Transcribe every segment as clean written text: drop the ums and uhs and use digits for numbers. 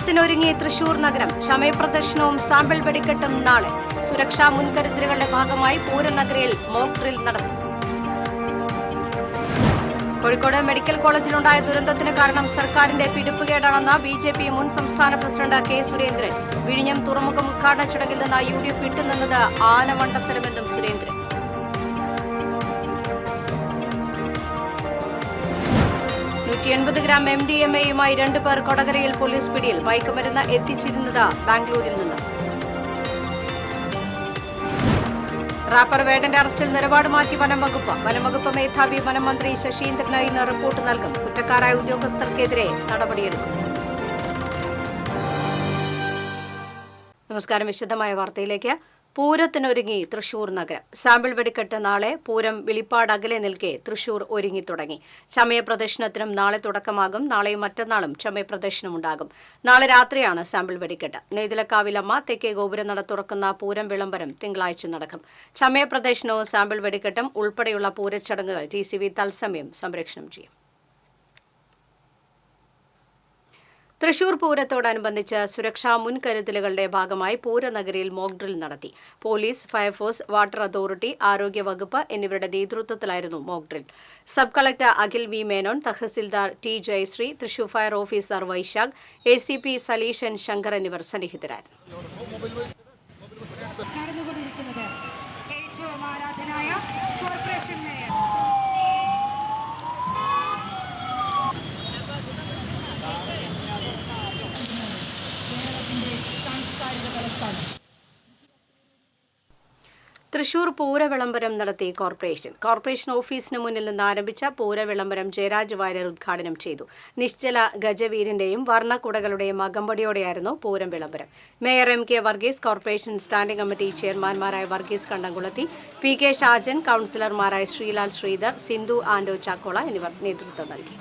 പൂരത്തിനൊരുങ്ങി തൃശൂർ നഗരം. ചമയപ്രദർശനവും സാമ്പിൾ വെടിക്കെട്ടും നാളെ. സുരക്ഷാ മുൻകരുതലുകളുടെ ഭാഗമായി പൂരനഗരിയിൽ മോക്ക് ഡ്രിൽ നടത്തി. കോഴിക്കോട് മെഡിക്കൽ കോളേജിലുണ്ടായ ദുരന്തത്തിന് കാരണം സർക്കാരിന്റെ പിടിപ്പുകേടാണെന്ന് ബിജെപി മുൻ സംസ്ഥാന പ്രസിഡന്റ് കെ സുരേന്ദ്രൻ. വിഴിഞ്ഞം തുറമുഖം ഉദ്ഘാടന ചടങ്ങിൽ നിന്ന് UDF വിട്ടുനിന്നത് ആനമണ്ടത്തരമെന്നും സുരേന്ദ്രൻ. 180 ഗ്രാം MDMA-യുമായി 2 പേർ കൊടകരയിൽ പോലീസ് പിടിയിൽ. മയക്കുമരുന്ന് എത്തിച്ചിരുന്നത് ബാംഗ്ലൂരിൽ നിന്ന്. റാപ്പർ വേടന്റെ അറസ്റ്റിൽ നിലപാട് മാറ്റി വനംവകുപ്പ്. വനംവകുപ്പ് മേധാവി വനംമന്ത്രി ശശീന്ദ്രന് ഇന്ന് റിപ്പോർട്ട് നൽകും. കുറ്റക്കാരായ ഉദ്യോഗസ്ഥർക്കെതിരെ നടപടിയെടുക്കും. നമസ്കാരം. വിശദമായ വാർത്തയിലേക്ക്. പൂരത്തിനൊരുങ്ങി തൃശൂർ നഗരം. സാമ്പിൾ വെടിക്കെട്ട് നാളെ. പൂരം വിളിപ്പാട് അകലെ നിൽക്കെ തൃശൂർ ഒരുങ്ങിത്തുടങ്ങി. ചമയപ്രദർശനത്തിനും നാളെ തുടക്കമാകും. നാളെയും മറ്റന്നാളും ചമയപ്രദർശനമുണ്ടാകും. നാളെ രാത്രിയാണ് സാമ്പിൾ വെടിക്കെട്ട്. നെയ്തലക്കാവിലമ്മ തെക്കേ ഗോപുരനട തുറക്കുന്ന പൂരം വിളംബരം തിങ്കളാഴ്ച നടക്കും. ചമയപ്രദർശനവും സാമ്പിൾ വെടിക്കെട്ടും ഉൾപ്പെടെയുള്ള പൂരച്ചടങ്ങുകൾ TCV തത്സമയം സംപ്രേഷണം ചെയ്യും. തൃശൂർ പൂരത്തോടനുബന്ധിച്ച് സുരക്ഷാ മുൻകരുതലുകളുടെ ഭാഗമായി പൂരനഗരിയിൽ മോക്ക് ഡ്രിൽ നടത്തി. പോലീസ്, ഫയർഫോഴ്സ്, വാട്ടർ അതോറിറ്റി, ആരോഗ്യവകുപ്പ് എന്നിവരുടെ നേതൃത്വത്തിലായിരുന്നു mock drill. Sub collector Akhil V Menon, tahsildar T Jayasree, Thrissur fire officer Vaisakh, ACP Saleeshan Shankar എന്നിവർ സന്നിഹിതരായിരുന്നു. തൃശൂർ പൂരവിളംബരം നടത്തി കോർപ്പറേഷൻ ഓഫീസിന് മുന്നിൽ നിന്ന് ആരംഭിച്ച പൂരവിളംബരം ജയരാജ് വാര്യർ ഉദ്ഘാടനം ചെയ്തു. നിശ്ചല ഗജവീരന്റെയും വർണ്ണക്കുടകളുടെയും അകമ്പടിയോടെയായിരുന്നു പൂരം വിളംബരം. Mayor MK Varghese, corporation standing committee ചെയർമാൻമാരായ വർഗീസ് കണ്ടംകുളത്തി, PK ഷാജൻ, കൌൺസിലർമാരായ ശ്രീലാൽ ശ്രീധർ, സിന്ധു ആൻഡോ ചാക്കോള എന്നിവർ നേതൃത്വം നൽകി.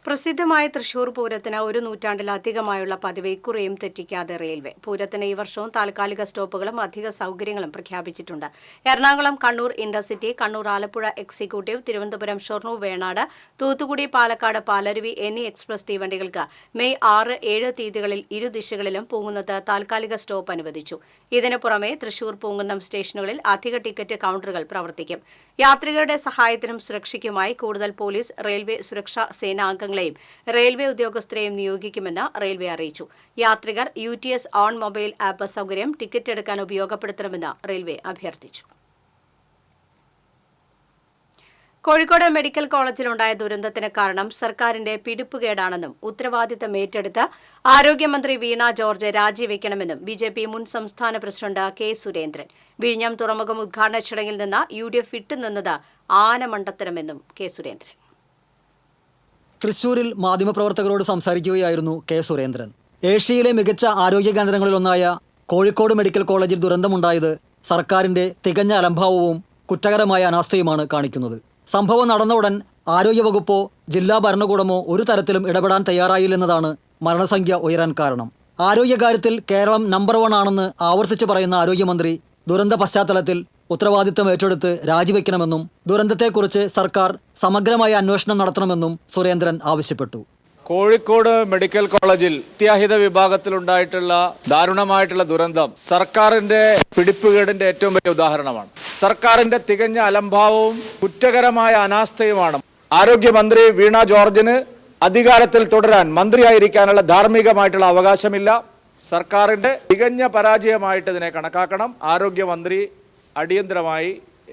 പ്രസിദ്ധമായ തൃശൂർ പൂരത്തിന് 1 നൂറ്റാണ്ടിലധികമായുള്ള പതിവ് ഇക്കുറിയും തെറ്റിക്കാതെ റെയിൽവേ. പൂരത്തിന് ഈ വർഷവും താൽക്കാലിക സ്റ്റോപ്പുകളും അധിക സൗകര്യങ്ങളും പ്രഖ്യാപിച്ചിട്ടുണ്ട്. എറണാകുളം കണ്ണൂർ ഇന്റർസിറ്റി, കണ്ണൂർ ആലപ്പുഴ എക്സിക്യൂട്ടീവ്, തിരുവനന്തപുരം ഷൊർണൂർ വേണാട്, തൂത്തുക്കുടി പാലക്കാട് പാലരുവി എന്നീ എക്സ്പ്രസ് തീവണ്ടികൾക്ക് മെയ് 6, 7 തീയതികളിൽ ഇരുദിശകളിലും പൂങ്കുന്നത്ത് താൽക്കാലിക സ്റ്റോപ്പ് അനുവദിച്ചു. ഇതിനു പുറമെ തൃശൂർ പൂങ്കുന്നം സ്റ്റേഷനുകളിൽ അധിക ടിക്കറ്റ് കൌണ്ടറുകൾ പ്രവർത്തിക്കും. യാത്രികരുടെ സഹായത്തിനും സുരക്ഷയ്ക്കുമായി കൂടുതൽ പോലീസ്, റെയിൽവേ സുരക്ഷാ സേനാംഗങ്ങളെയും റെയിൽവേ ഉദ്യോഗസ്ഥരെയും നിയോഗിക്കുമെന്ന് റെയിൽവേ അറിയിച്ചു. യാത്രികർ UTS ഓൺ മൊബൈൽ ആപ്പ് സൗകര്യം ടിക്കറ്റ് എടുക്കാൻ ഉപയോഗപ്പെടുത്തണമെന്ന് റെയിൽവേ അഭ്യർത്ഥിച്ചു. കോഴിക്കോട് മെഡിക്കൽ കോളേജിലുണ്ടായ ദുരന്തത്തിന് കാരണം സർക്കാരിന്റെ പിടിപ്പുകേടാണെന്നും ഉത്തരവാദിത്തം ഏറ്റെടുത്ത് ആരോഗ്യമന്ത്രി വീണ ജോർജ് രാജിവെക്കണമെന്നും BJP മുൻ സംസ്ഥാന പ്രസിഡന്റ് K സുരേന്ദ്രൻ. വിഴിഞ്ഞം തുറമുഖം ഉദ്ഘാടന ചടങ്ങിൽ നിന്ന് UDF വിട്ടുനിന്നത് ആനമണ്ടത്തരമെന്നും K സുരേന്ദ്രൻ. തൃശൂരിൽ മാധ്യമപ്രവർത്തകരോട് സംസാരിക്കുകയായിരുന്നു K സുരേന്ദ്രൻ. ഏഷ്യയിലെ മികച്ച ആരോഗ്യ കേന്ദ്രങ്ങളിലൊന്നായ കോഴിക്കോട് മെഡിക്കൽ കോളേജിൽ ദുരന്തമുണ്ടായത് സർക്കാരിന്റെ തികഞ്ഞ അലംഭാവവും കുറ്റകരമായ അനാസ്ഥയുമാണ് കാണിക്കുന്നത്. സംഭവം നടന്ന ഉടൻ ആരോഗ്യവകുപ്പോ ജില്ലാ ഭരണകൂടമോ ഒരു തരത്തിലും ഇടപെടാൻ തയ്യാറായില്ലെന്നതാണ് മരണസംഖ്യ ഉയരാൻ കാരണം. ആരോഗ്യകാര്യത്തിൽ കേരളം നമ്പർ 1 ആണെന്ന് ആവർത്തിച്ചു പറയുന്ന ആരോഗ്യമന്ത്രി ദുരന്ത പശ്ചാത്തലത്തിൽ ഉത്തരവാദിത്തം ഏറ്റെടുത്ത് രാജിവെക്കണമെന്നും ദുരന്തത്തെക്കുറിച്ച് സർക്കാർ സമഗ്രമായ അന്വേഷണം നടത്തണമെന്നും സുരേന്ദ്രൻ ആവശ്യപ്പെട്ടു. കോഴിക്കോട് മെഡിക്കൽ കോളേജിൽ അത്യാഹിത വിഭാഗത്തിലുണ്ടായിട്ടുള്ള ദാരുണമായിട്ടുള്ള ദുരന്തം സർക്കാരിന്റെ പിടിപ്പുകേടിന്റെ ഏറ്റവും വലിയ ഉദാഹരണമാണ്. സർക്കാരിന്റെ തികഞ്ഞ അലംഭാവവും കുറ്റകരമായ അനാസ്ഥയുമാണ്. ആരോഗ്യമന്ത്രി വീണ ജോർജിന് അധികാരത്തിൽ തുടരാൻ, മന്ത്രിയായിരിക്കാനുള്ള ധാർമ്മികമായിട്ടുള്ള അവകാശമില്ല. സർക്കാരിന്റെ തികഞ്ഞ പരാജയമായിട്ട് ഇതിനെ കണക്കാക്കണം. ആരോഗ്യമന്ത്രി അടിയന്തരമായി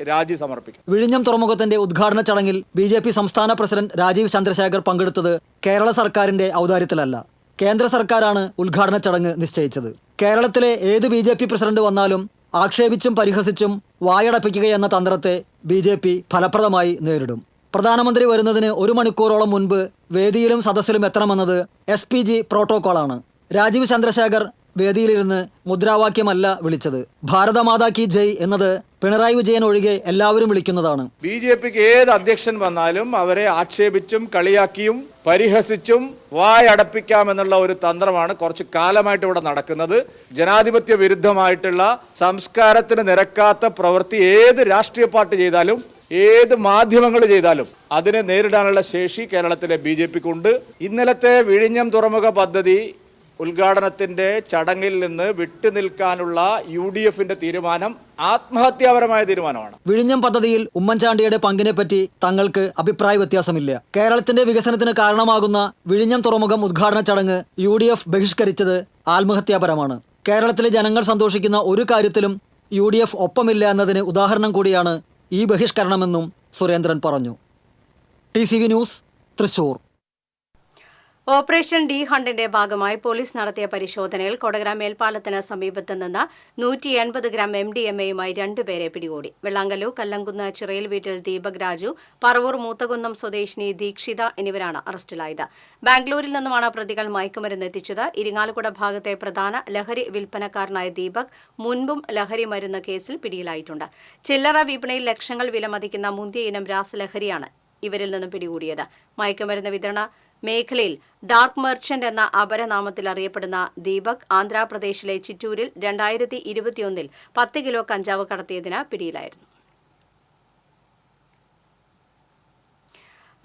രാജി സമർപ്പിക്കും. വിഴിഞ്ഞം തുറമുഖത്തിന്റെ ഉദ്ഘാടന ചടങ്ങിൽ BJP സംസ്ഥാന പ്രസിഡന്റ് രാജീവ് ചന്ദ്രശേഖർ പങ്കെടുത്തത് കേരള സർക്കാരിന്റെ ഔദാര്യത്തിലല്ല. കേന്ദ്ര സർക്കാരാണ് ഉദ്ഘാടന ചടങ്ങ് നിശ്ചയിച്ചത്. കേരളത്തിലെ ഏത് BJP പ്രസിഡന്റ് വന്നാലും ആക്ഷേപിച്ചും പരിഹസിച്ചും വായടപ്പിക്കുകയെന്ന തന്ത്രത്തെ BJP ഫലപ്രദമായി നേരിടും. പ്രധാനമന്ത്രി വരുന്നതിന് 1 മണിക്കൂറോളം മുൻപ് വേദിയിലും സദസ്സിലും എത്തണമെന്നത് SPG പ്രോട്ടോകോളാണ്. രാജീവ് ചന്ദ്രശേഖർ വേദിയിലിരുന്ന് മുദ്രാവാക്യമല്ല വിളിച്ചത്. ഭാരതമാതാ കി ജയ് എന്നത് പിണറായി വിജയൻ ഒഴികെ എല്ലാവരും വിളിക്കുന്നതാണ്. BJPക്ക് ഏത് അധ്യക്ഷൻ വന്നാലും അവരെ ആക്ഷേപിച്ചും കളിയാക്കിയും പരിഹസിച്ചും വായടപ്പിക്കാമെന്നുള്ള ഒരു തന്ത്രമാണ് കുറച്ച് കാലമായിട്ട് ഇവിടെ നടക്കുന്നത്. ജനാധിപത്യ വിരുദ്ധമായിട്ടുള്ള സംസ്കാരത്തിന് നിരക്കാത്ത പ്രവൃത്തി ഏത് രാഷ്ട്രീയ പാർട്ടി ചെയ്താലും ഏത് മാധ്യമങ്ങൾ ചെയ്താലും അതിനെ നേരിടാനുള്ള ശേഷി കേരളത്തിലെ BJPക്കുണ്ട്. ഇന്നലത്തെ വിഴിഞ്ഞം തുറമുഖ പദ്ധതി ഉദ്ഘാടനത്തിന്റെ ചടങ്ങിൽ നിന്ന് വിട്ടുനിൽക്കാനുള്ള UDFന്റെ തീരുമാനം ആത്മഹത്യാപരമായ തീരുമാനമാണ്. വിഴിഞ്ഞം പദ്ധതിയിൽ ഉമ്മൻചാണ്ടിയുടെ പങ്കിനെപ്പറ്റി തങ്ങൾക്ക് അഭിപ്രായ വ്യത്യാസമില്ല. കേരളത്തിന്റെ വികസനത്തിന് കാരണമാകുന്ന വിഴിഞ്ഞം തുറമുഖം ഉദ്ഘാടന ചടങ്ങ് UDF ബഹിഷ്കരിച്ചത് ആത്മഹത്യാപരമാണ്. കേരളത്തിലെ ജനങ്ങൾ സന്തോഷിക്കുന്ന ഒരു കാര്യത്തിലും UDF ഒപ്പമില്ല എന്നതിന് ഉദാഹരണം കൂടിയാണ് ഈ ബഹിഷ്കരണമെന്നും സുരേന്ദ്രൻ പറഞ്ഞു. TCV news, Thrissur. Operation D ഹണ്ടിന്റെ ഭാഗമായി പോലീസ് നടത്തിയ പരിശോധനയിൽ കൊടകര മേൽപ്പാലത്തിന് സമീപത്ത് നിന്ന് 180 ഗ്രാം MDMA-യുമായി 2 പേരെ പിടികൂടി. വെള്ളാങ്കല്ലു കല്ലംകുന്ന് ചിറയിൽ വീട്ടിൽ ദീപക് രാജു, പറവൂർ മൂത്തകുന്നം സ്വദേശിനി ദീക്ഷിത എന്നിവരാണ് അറസ്റ്റിലായത്. ബാംഗ്ലൂരിൽ നിന്നുമാണ് പ്രതികൾ മയക്കുമരുന്ന് എത്തിച്ചത്. ഇരിങ്ങാലക്കുട ഭാഗത്തെ പ്രധാന ലഹരി വിൽപ്പനക്കാരനായ ദീപക് മുൻപും ലഹരി മരുന്ന് കേസിൽ പിടിയിലായിട്ടുണ്ട്. ചില്ലറ വിപണിയിൽ ലക്ഷങ്ങൾ വിലമതിക്കുന്ന മുന്തിയ ഇനം രാസലഹരിയാണ് ഇവരിൽ നിന്നും പിടികൂടിയത്. മയക്കുമരുന്ന് വിതരണ മേഖലയിൽ ഡാർക്ക് മെർച്ചന്റ് എന്ന അപരനാമത്തിൽ അറിയപ്പെടുന്ന ദീപക് ആന്ധ്രാപ്രദേശിലെ ചിറ്റൂരിൽ 2021 10 കിലോ കഞ്ചാവ് കടത്തിയതിന് പിടിയിലായിരുന്നു.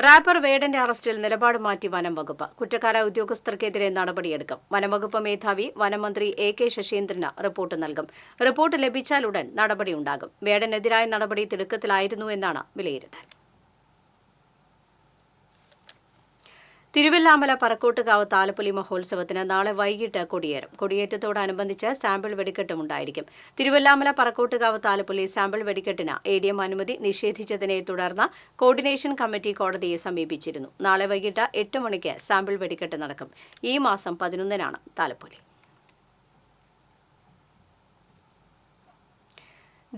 റാപ്പർ വേടന്റെ അറസ്റ്റിൽ നിലപാട് മാറ്റി വനം വകുപ്പ്. കുറ്റക്കാരായ ഉദ്യോഗസ്ഥർക്കെതിരെ നടപടിയെടുക്കും. വനംവകുപ്പ് മേധാവി വനമന്ത്രി AK ശശീന്ദ്രന് റിപ്പോർട്ട് നൽകും. റിപ്പോർട്ട് ലഭിച്ചാലുടൻ നടപടിയുണ്ടാകും. വേടനെതിരായ നടപടി തിടുക്കത്തിലായിരുന്നു എന്നാണ് വിലയിരുത്തൽ. തിരുവല്ലാമല പറക്കോട്ടുകാവ് താലപ്പൊലി മഹോത്സവത്തിന് നാളെ വൈകിട്ട് കൊടിയേറും. കൊടിയേറ്റത്തോടനുബന്ധിച്ച് സാമ്പിൾ വെടിക്കെട്ടുമുണ്ടായിരിക്കും. തിരുവല്ലാമല പറക്കോട്ടുകാവ് താലപ്പൊലി സാമ്പിൾ വെടിക്കെട്ടിന് ADM അനുമതി നിഷേധിച്ചതിനെ തുടർന്ന് കോർഡിനേഷൻ കമ്മിറ്റി കോടതിയെ സമീപിച്ചിരുന്നു. നാളെ വൈകിട്ട് 8 മണിക്ക് സാമ്പിൾ വെടിക്കെട്ട് നടക്കും. ഈ മാസം 11-നാണ് താലപ്പൊലി.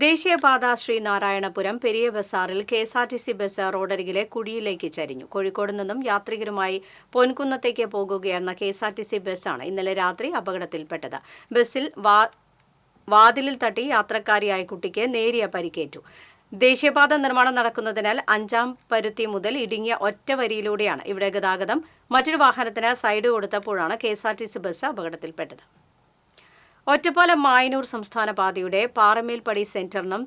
ദേശീയപാത ശ്രീനാരായണപുരം പെരിയ ബസാറിൽ KSRTC ബസ് റോഡരികിലെ കുഴിയിലേക്ക് ചരിഞ്ഞു. കോഴിക്കോട് നിന്നും യാത്രികരുമായി പൊൻകുന്നത്തേക്ക് പോകുകയായിരുന്ന KSRTC ബസ്സാണ് ഇന്നലെ രാത്രി അപകടത്തിൽപ്പെട്ടത്. ബസ്സിൽ വാതിലിൽ തട്ടി യാത്രക്കാരിയായ കുട്ടിക്ക് നേരിയ പരിക്കേറ്റു. ദേശീയപാത നിർമ്മാണം നടക്കുന്നതിനാൽ 5-ാം പരുത്തി മുതൽ ഇടുങ്ങിയ ഒറ്റ വരിയിലൂടെയാണ് ഇവിടെ ഗതാഗതം. മറ്റൊരു വാഹനത്തിന് സൈഡ് കൊടുത്തപ്പോഴാണ് KSRTC ബസ് അപകടത്തിൽപ്പെട്ടത്. ഒറ്റപ്പാലം മായനൂർ സംസ്ഥാന പാതയുടെ പാറമേൽപ്പടി സെന്ററിനും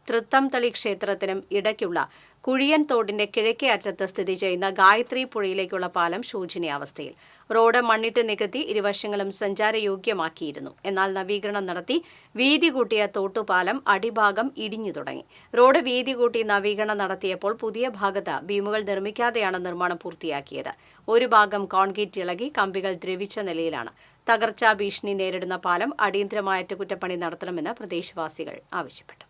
തൃത്തംതളി ക്ഷേത്രത്തിനും ഇടയ്ക്കുള്ള കുഴിയൻ തോടിന്റെ കിഴക്കേ അറ്റത്ത് സ്ഥിതി ചെയ്യുന്ന ഗായത്രി പുഴയിലേക്കുള്ള പാലം ശോചനീയാവസ്ഥയിൽ. റോഡ് മണ്ണിട്ട് നികത്തി ഇരുവശങ്ങളും സഞ്ചാരയോഗ്യമാക്കിയിരുന്നു. എന്നാൽ നവീകരണം നടത്തി വീതി കൂട്ടിയ തോട്ടുപാലം അടിഭാഗം ഇടിഞ്ഞു തുടങ്ങി. റോഡ് വീതി കൂട്ടി നവീകരണം നടത്തിയപ്പോൾ പുതിയ ഭാഗത്ത് ബീമുകൾ നിർമ്മിക്കാതെയാണ് നിർമ്മാണം പൂർത്തിയാക്കിയത്. ഒരു ഭാഗം കോൺക്രീറ്റ് ഇളകി കമ്പികൾ ദ്രവിച്ച നിലയിലാണ്. തകർച്ചാ ഭീഷണി നേരിടുന്ന പാലം അടിയന്തരമായ അറ്റകുറ്റപ്പണി നടത്തണമെന്ന് പ്രദേശവാസികൾ ആവശ്യപ്പെട്ടു.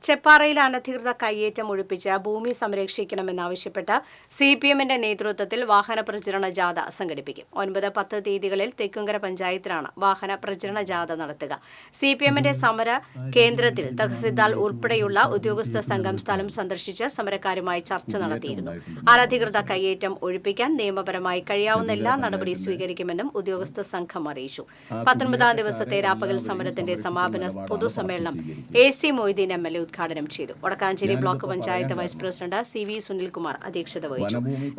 ചെപ്പാറയിൽ അനധികൃത കയ്യേറ്റം ഒഴിപ്പിച്ച് ഭൂമി സംരക്ഷിക്കണമെന്നാവശ്യപ്പെട്ട് CPM-ന്റെ നേതൃത്വത്തിൽ വാഹന പ്രചരണ ജാഥ സംഘടിപ്പിക്കും. 9-10 തീയതികളിൽ തെക്കുംകര പഞ്ചായത്തിലാണ് വാഹന പ്രചരണ ജാഥ നടത്തുക. CPM-ന്റെ സമര കേന്ദ്രത്തിൽ തഹസിൽദാർ ഉൾപ്പെടെയുള്ള ഉദ്യോഗസ്ഥ സംഘം സ്ഥലം സന്ദർശിച്ച് സമരക്കാരുമായി ചർച്ച നടത്തിയിരുന്നു. അനധികൃത കയ്യേറ്റം ഒഴിപ്പിക്കാൻ നിയമപരമായി കഴിയാവുന്ന എല്ലാ നടപടി സ്വീകരിക്കുമെന്നും ഉദ്യോഗസ്ഥ സംഘം അറിയിച്ചു. 19-ാം ദിവസത്തെ രാപ്പകൽ സമരത്തിന്റെ സമാപന പൊതുസമ്മേളനം AC മൊയ്തീൻ MLA ഉദ്ഘാടനം ചെയ്തു. Wadakkanchery block panchayat vice president CV Sunilkumar അധ്യക്ഷത വഹിച്ചു.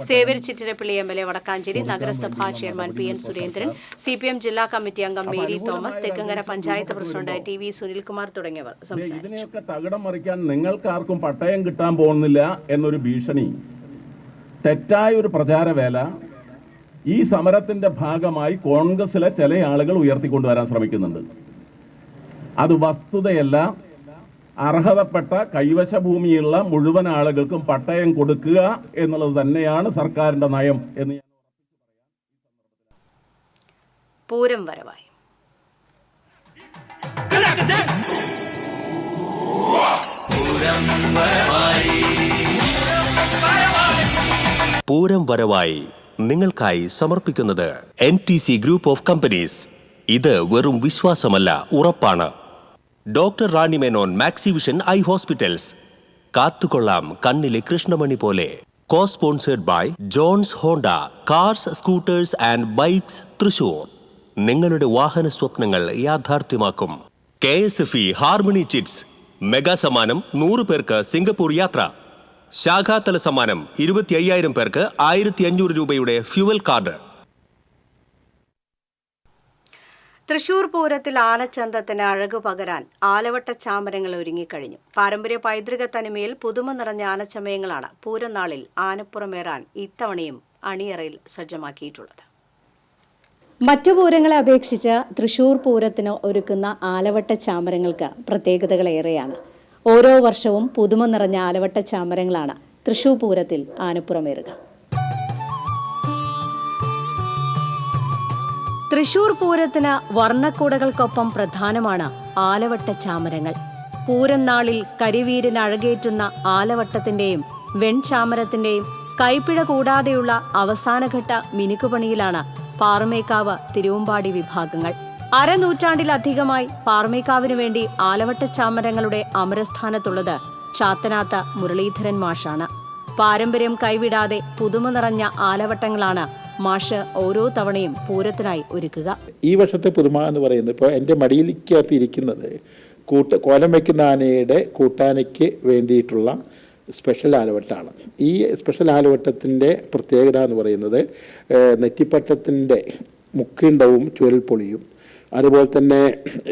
സേവ്യർ ചിറ്റിലപ്പള്ളി MLA, വടക്കാഞ്ചേരി നഗരസഭാ ചെയർമാൻ PN സുരേന്ദ്രൻ, CPM ജില്ലാ കമ്മിറ്റി അംഗം Mary Thomas, Thekkumkara panchayat president TV Sunilkumar തുടങ്ങിയവർ സംസാരിച്ചു. ഇതിനെയൊക്കെ തകിടം മറിക്കാൻ നിങ്ങൾക്കാർക്കും പട്ടയം കിട്ടാൻ പോകുന്നില്ല എന്നൊരു ഭീഷണി, തെറ്റായ ഒരു പ്രചാരവേല ഈ സമരത്തിന്റെ ഭാഗമായി കോൺഗ്രസിലെ ചില ആളുകൾ ഉയർത്തിക്കൊണ്ടുവരാൻ ശ്രമിക്കുന്നുണ്ട്. അത് വസ്തുതയല്ല. അർഹതപ്പെട്ട കൈവശ ഭൂമിയുള്ള മുഴുവൻ ആളുകൾക്കും പട്ടയം കൊടുക്കുക എന്നുള്ളത് തന്നെയാണ് സർക്കാരിന്റെ നയം എന്ന് ഞാൻ പൂരം വരവായി. പൂരം വരവായി നിങ്ങൾക്കായി സമർപ്പിക്കുന്നത് NTC ഗ്രൂപ്പ് ഓഫ് കമ്പനീസ്. ഇത് വെറും വിശ്വാസമല്ല, ഉറപ്പാണ്. Doctor Rani Menon Maxivision eye hospitals. കാത്തുകൊള്ളാം കണ്ണിലെ കൃഷ്ണമണി പോലെ. Co-sponsored by Jones Honda, Cars, Scooters and Bikes, Thrissur. നിങ്ങളുടെ വാഹന സ്വപ്നങ്ങൾ യാഥാർത്ഥ്യമാക്കും. KSFE ഹാർമണി ചിറ്റ്സ് മെഗാ സമ്മാനം 100 പേർക്ക് സിംഗപ്പൂർ യാത്ര. ശാഖാതല സമ്മാനം 25,000 പേർക്ക് 1,500 രൂപയുടെ ഫ്യൂവൽ കാർഡ്. തൃശൂർ പൂരത്തിൽ ആനച്ചന്തത്തിന് അഴകു പകരാൻ ആലവട്ട ചാമരങ്ങൾ ഒരുങ്ങിക്കഴിഞ്ഞു. പാരമ്പര്യ പൈതൃക തനിമയിൽ പുതുമ നിറഞ്ഞ ആനച്ചമയങ്ങളാണ് പൂരനാളിൽ ആനപ്പുറമേറാൻ ഇത്തവണയും അണിയറയിൽ സജ്ജമാക്കിയിട്ടുള്ളത്. മറ്റു പൂരങ്ങളെ അപേക്ഷിച്ച് തൃശൂർ പൂരത്തിന് ഒരുക്കുന്ന ആലവട്ട ചാമരങ്ങൾക്ക് പ്രത്യേകതകളേറെയാണ്. ഓരോ വർഷവും പുതുമ നിറഞ്ഞ ആലവട്ട ചാമരങ്ങളാണ് തൃശൂർ പൂരത്തിൽ ആനപ്പുറമേറുക. തൃശൂർ പൂരത്തിന് വർണ്ണക്കൂടകൾക്കൊപ്പം പ്രധാനമാണ് ആലവട്ട ചാമരങ്ങൾ. പൂരം നാളിൽ കരിവീരിന് അഴകേറ്റുന്ന ആലവട്ടത്തിന്റെയും വെൺചാമരത്തിന്റെയും കൈപ്പിഴ കൂടാതെയുള്ള അവസാനഘട്ട മിനുക്കുപണിയിലാണ് പാറമേക്കാവ് തിരുവമ്പാടി വിഭാഗങ്ങൾ. അരനൂറ്റാണ്ടിലധികമായി പാറമേക്കാവിനു വേണ്ടി ആലവട്ട ചാമരങ്ങളുടെ അമരസ്ഥാനത്തുള്ളത് ചാത്തനാത്ത മുരളീധരൻ മാഷാണ്. പാരമ്പര്യം കൈവിടാതെ പുതുമ നിറഞ്ഞ ആലവട്ടങ്ങളാണ് മാഷ് ഓരോ തവണയും പൂരത്തിനായി ഒരുക്കുക. ഈ വർഷത്തെ പുതുമ എന്ന് പറയുന്നത്, ഇപ്പോൾ എൻ്റെ മടിയിലേക്കകത്ത് ഇരിക്കുന്നത് കോലം വയ്ക്കുന്ന ആനയുടെ കൂട്ടാനയ്ക്ക് വേണ്ടിയിട്ടുള്ള സ്പെഷ്യൽ ആലവട്ടമാണ്. ഈ സ്പെഷ്യൽ ആലവട്ടത്തിൻ്റെ പ്രത്യേകത എന്ന് പറയുന്നത് നെറ്റിപ്പട്ടത്തിൻ്റെ മുക്കുണ്ടവും ചുരൽപ്പൊളിയും, അതുപോലെ തന്നെ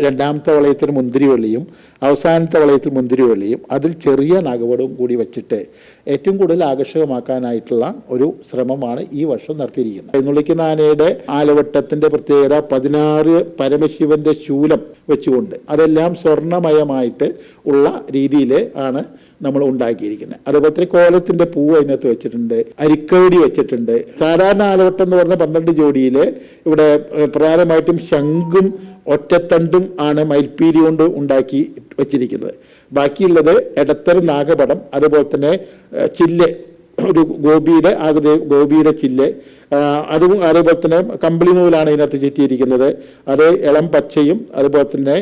രണ്ടാമത്തെ വളയത്തിൽ മുന്തിരിവള്ളിയും അവസാനത്തെ വളയത്തിൽ മുന്തിരിവള്ളിയും അതിൽ ചെറിയ നഗവടവും കൂടി വെച്ചിട്ട് ഏറ്റവും കൂടുതൽ ആകർഷകമാക്കാനായിട്ടുള്ള ഒരു ശ്രമമാണ് ഈ വർഷം നടത്തിയിരിക്കുന്നത്. എഴുന്നള്ളിക്കുന്ന ആനയുടെ ആലവട്ടത്തിൻ്റെ പ്രത്യേകത 16 പരമശിവന്റെ ശൂലം വെച്ചുകൊണ്ട് അതെല്ലാം സ്വർണ്ണമയമായിട്ട് ഉള്ള രീതിയിൽ ആണ് നമ്മൾ ഉണ്ടാക്കിയിരിക്കുന്നത്. അതുപോലെ തന്നെ കോലത്തിൻ്റെ പൂവ് അതിനകത്ത് വെച്ചിട്ടുണ്ട്, അരിക്കവടി വെച്ചിട്ടുണ്ട്. സാധാരണ ആലവട്ടം എന്ന് പറഞ്ഞ 12 ജോഡിയിൽ ഇവിടെ പ്രധാനമായിട്ടും ശംഖും ഒറ്റത്തണ്ടും ആണ് മയിൽപ്പീലി കൊണ്ട് ഉണ്ടാക്കി വച്ചിരിക്കുന്നത്. ബാക്കിയുള്ളത് ഇടത്തരം നാഗപടം, അതുപോലെ തന്നെ ചില്ല്, ഒരു ഗോപിയുടെ ചില്ല്, അതും അതുപോലെ തന്നെ കമ്പിളി നൂലാണ് ഇതിനകത്ത് ചുറ്റിയിരിക്കുന്നത്. അത് ഇളം പച്ചയും അതുപോലെ തന്നെ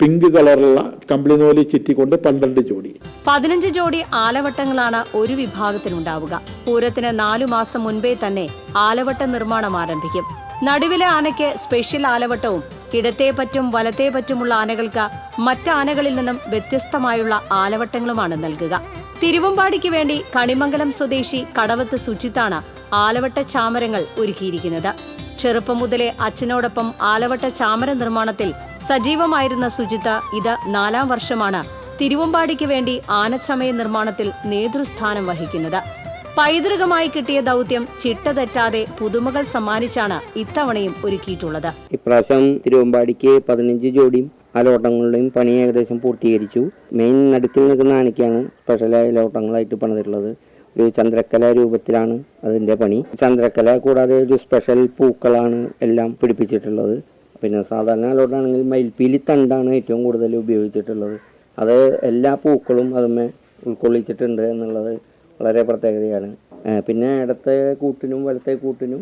പിങ്ക് കളറുള്ള കമ്പിളി നൂല് ചുറ്റിക്കൊണ്ട് 12 ജോഡി. 15 ജോഡി ആലവട്ടങ്ങളാണ് ഒരു വിഭാഗത്തിനുണ്ടാവുക. പൂരത്തിന് 4 മാസം മുൻപേ തന്നെ ആലവട്ട നിർമ്മാണം ആരംഭിക്കും. നടുവിലെ ആനയ്ക്ക് സ്പെഷ്യൽ ആലവട്ടവും ഇടത്തേ പറ്റും വലത്തേ പറ്റുമുള്ള ആനകൾക്ക് മറ്റാനകളിൽ നിന്നും വ്യത്യസ്തമായുള്ള ആലവട്ടങ്ങളുമാണ് നൽകുക. തിരുവമ്പാടിക്ക് വേണ്ടി കണിമംഗലം സ്വദേശി കടവത്ത് സുജിത്താണ് ആലവട്ട ചാമരങ്ങൾ ഒരുക്കിയിരിക്കുന്നത്. ചെറുപ്പം മുതലേ അച്ഛനോടൊപ്പം ആലവട്ട ചാമര നിർമ്മാണത്തിൽ സജീവമായിരുന്ന സുജിത്ത് ഇത് 4ാം വർഷമാണ് തിരുവമ്പാടിക്ക് വേണ്ടി ആനച്ചമയ നിർമ്മാണത്തിൽ നേതൃസ്ഥാനം വഹിക്കുന്നത്. പൈതൃകമായി കിട്ടിയ ദൗത്യം ചിട്ട തെറ്റാതെ പുതുമകൾ സമ്മാനിച്ചാണ് ഇത്തവണയും ഒരുക്കിയിട്ടുള്ളത്. ഇപ്രാവശ്യം തിരുവമ്പാടിക്ക് 15 ജോഡിയും ആലോട്ടങ്ങളുടെയും പണി ഏകദേശം പൂർത്തീകരിച്ചു. മെയിൻ നടുക്കിൽ നിൽക്കുന്ന ആനയ്ക്കാണ് സ്പെഷ്യലായ ആലോട്ടങ്ങളായിട്ട് പണിതിട്ടുള്ളത്. ഒരു ചന്ദ്രക്കല രൂപത്തിലാണ് അതിൻ്റെ പണി. ചന്ദ്രക്കല കൂടാതെ ഒരു സ്പെഷ്യൽ പൂക്കളാണ് എല്ലാം പിടിപ്പിച്ചിട്ടുള്ളത്. പിന്നെ സാധാരണ ആലോട്ടാണെങ്കിൽ മയിൽപ്പീലി തണ്ടാണ് ഏറ്റവും കൂടുതൽ ഉപയോഗിച്ചിട്ടുള്ളത്. അത് എല്ലാ പൂക്കളും അതുമേ ഉൾക്കൊള്ളിച്ചിട്ടുണ്ട് എന്നുള്ളത് വളരെ പ്രത്യേകതയാണ്. പിന്നെ ഇടത്തെ കൂട്ടിനും വലത്തെ കൂട്ടിനും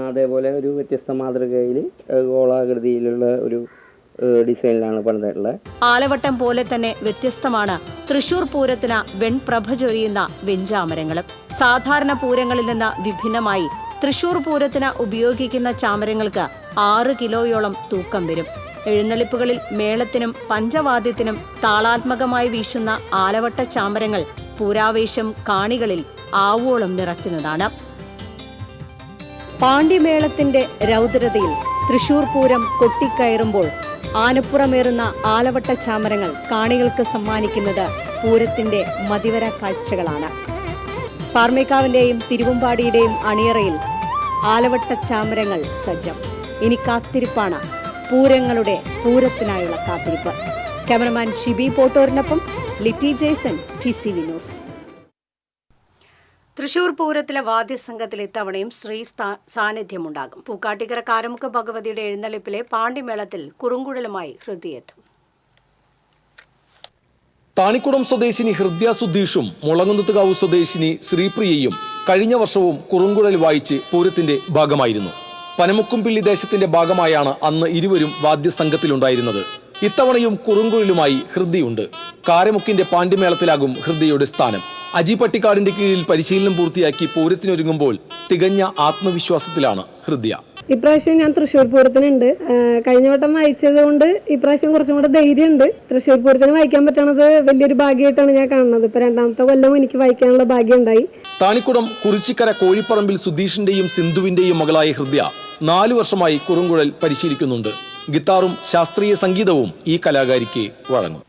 അതേപോലെ ഒരു വ്യത്യസ്ത മാതൃകയിൽ ഗോളാകൃതിയിലുള്ള ഒരു ഡിസൈനിലാണ് പണിതിട്ടുള്ളത്. ആലവട്ടം പോലെ തന്നെ വ്യത്യസ്തമാണ് തൃശൂർ പൂരത്തിന് വെൺപ്രഭ ചൊരിയുന്ന വെഞ്ചാമരങ്ങളും. സാധാരണ പൂരങ്ങളിൽ നിന്ന് വിഭിന്നമായി തൃശൂർ പൂരത്തിന് ഉപയോഗിക്കുന്ന ചാമരങ്ങൾക്ക് 6 കിലോയോളം തൂക്കം വരും. എഴുന്നള്ളിപ്പുകളിൽ മേളത്തിനും പഞ്ചവാദ്യത്തിനും താളാത്മകമായി വീശുന്ന ആലവട്ട ചാമരങ്ങൾ പൂരാവേശം കാണികളിൽ ആവോളം നിറയ്ക്കുന്നതാണ്. പാണ്ഡ്യമേളത്തിന്റെ രൗദ്രതയിൽ തൃശൂർ പൂരം കൊട്ടിക്കയറുമ്പോൾ ആനപ്പുറമേറുന്ന ആലവട്ട ചാമരങ്ങൾ കാണികൾക്ക് സമ്മാനിക്കുന്നത് പൂരത്തിന്റെ മതിവര കാഴ്ചകളാണ്. പാറമേക്കാവിന്റെയും തിരുവമ്പാടിയുടെയും അണിയറയിൽ ആലവട്ട ചാമരങ്ങൾ സജ്ജം. ഇനി കാത്തിരിപ്പാണ്, പൂരങ്ങളുടെ പൂരത്തിനായുള്ള കാത്തിരിപ്പ്. ക്യാമറമാൻ ഷിബി പോട്ടോറിനൊപ്പം ലിറ്റി ജെയ്സൺ, TCV ന്യൂസ്. തൃശൂർ പൂരത്തിലെ വാദ്യസംഘത്തിൽ ഇത്തവണയും സ്ത്രീ സാന്നിധ്യമുണ്ടാകും. പൂക്കാട്ടിക്കര കാരമുക്ക് ഭഗവതിയുടെ എഴുന്നള്ളിപ്പിലെ പാണ്ഡ്യമേളത്തിൽ കുറുങ്കുഴലുമായി ഹൃദയെത്തും. താണിക്കുളം സ്വദേശിനി ഹൃദ്യ സുധീഷും മുളങ്ങുന്നത്തുകാവ് സ്വദേശിനി ശ്രീപ്രിയയും കഴിഞ്ഞ വർഷവും കുറുങ്കുഴൽ വായിച്ച് പൂരത്തിന്റെ ഭാഗമായിരുന്നു. പനമുക്കുംപിള്ളി ദേശത്തിന്റെ ഭാഗമായാണ് അന്ന് ഇരുവരും വാദ്യസംഘത്തിലുണ്ടായിരുന്നത്. ഇത്തവണയും കുറുങ്കുഴലുമായി ഹൃദ്യയുണ്ട്. കാരമുക്കിന്റെ പാണ്ഡ്യമേളത്തിലാകും ഹൃദ്യയുടെ സ്ഥാനം. അജി പട്ടിക്കാടിന്റെ കീഴിൽ പരിശീലനം പൂർത്തിയാക്കി പൂരത്തിനൊരുങ്ങുമ്പോൾ തികഞ്ഞ ആത്മവിശ്വാസത്തിലാണ് ഹൃദയ. ഇപ്രാവശ്യം ഞാൻ തൃശ്ശൂർ പൂരത്തിനുണ്ട്. കഴിഞ്ഞ വട്ടം വായിച്ചത് കൊണ്ട് ഇപ്രാവശ്യം കുറച്ചും കൂടെ ധൈര്യമുണ്ട്. തൃശ്ശൂർ പൂരത്തിന് വായിക്കാൻ പറ്റണത് വലിയൊരു ഭാഗ്യമായിട്ടാണ് ഞാൻ കാണുന്നത്. ഇപ്പൊ 2ാമത്തെ കൊല്ലം എനിക്ക് വായിക്കാനുള്ള ഭാഗ്യം ഉണ്ടായി. താണിക്കുടം കുറിച്ചിക്കര കോഴിപ്പറമ്പിൽ സുധീഷിന്റെയും സിന്ധുവിന്റെയും മകളായ ഹൃദയ 4 വർഷമായി കുറുങ്കുഴൽ പരിശീലിക്കുന്നുണ്ട്. ഗിത്താറും ശാസ്ത്രീയ സംഗീതവും ഈ കലാകാരിക്ക് വഴങ്ങും.